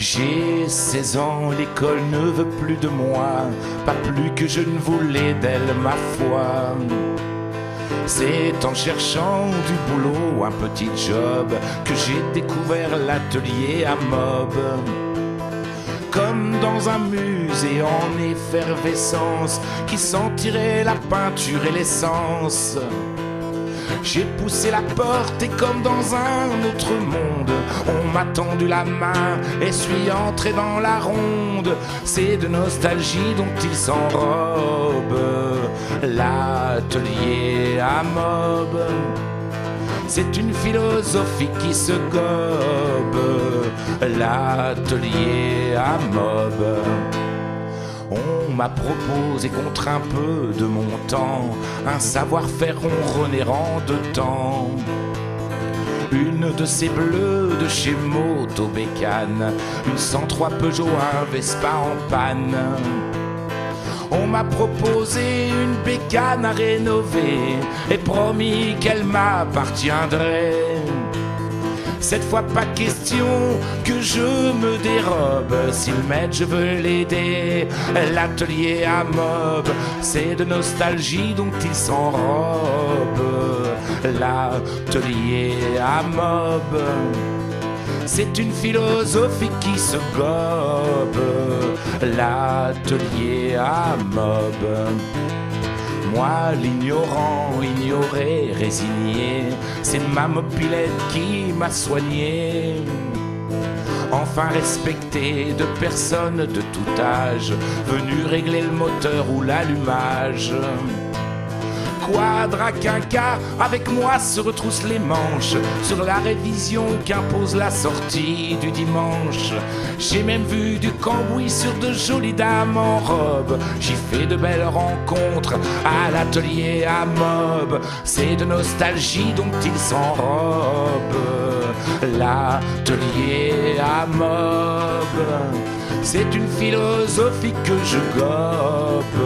J'ai 16 ans, l'école ne veut plus de moi, pas plus que je ne voulais d'elle, ma foi. C'est en cherchant du boulot, un petit job, que j'ai découvert l'atelier à Mob. Comme dans un musée en effervescence, qui sentirait la peinture et l'essence. J'ai poussé la porte et comme dans un autre monde, on m'a tendu la main et suis entré dans la ronde. C'est de nostalgie dont il s'enrobe l'atelier à Mob. C'est une philosophie qui se gobe l'atelier à Mob. On m'a proposé contre un peu de mon temps un savoir-faire ronronnerant de temps. Une de ces bleus de chez Moto Bécane, une 103 Peugeot, un Vespa en panne. On m'a proposé une bécane à rénover et promis qu'elle m'appartiendrait. Cette fois pas question que je me dérobe, s'il m'aide je veux l'aider. L'atelier à Mob, c'est de nostalgie dont il s'enrobe. L'atelier à Mob, c'est une philosophie qui se gobe. L'atelier à Mob. Moi, l'ignorant, ignoré, résigné, c'est ma mopilette qui m'a soigné. Enfin respecté de personnes de tout âge, venu régler le moteur ou l'allumage. Quadra quinca, avec moi se retrousse les manches sur la révision qu'impose la sortie du dimanche. J'ai même vu du cambouis sur de jolies dames en robe. J'y fais de belles rencontres à l'atelier à Mob. C'est de nostalgie dont il s'enrobe l'atelier à Mob. C'est une philosophie que je gobe,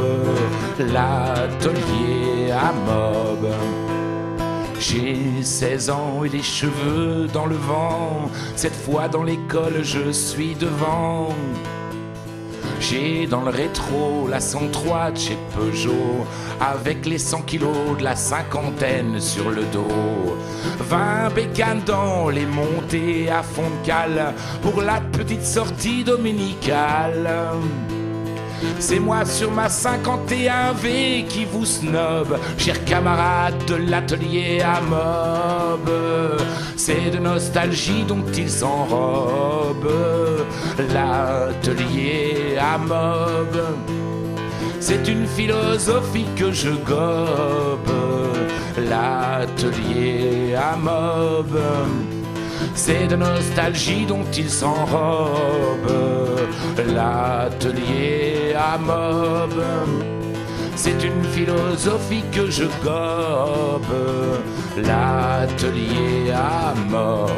l'atelier à Mob. J'ai 16 ans et les cheveux dans le vent, cette fois dans l'école je suis devant. J'ai dans le rétro la 103 de chez Peugeot, avec les 100 kilos de la cinquantaine sur le dos. 20 bécanes dans les montées à fond de cale, pour la petite sortie dominicale. C'est moi sur ma 51V qui vous snob, chers camarades de l'atelier à Mob. C'est de nostalgie dont il s'enrobe l'atelier à Mob. C'est une philosophie que je gobe, l'atelier à Mob. C'est de nostalgie dont il s'enrobe l'atelier à Mob. C'est une philosophie que je gobe, l'atelier à Mob.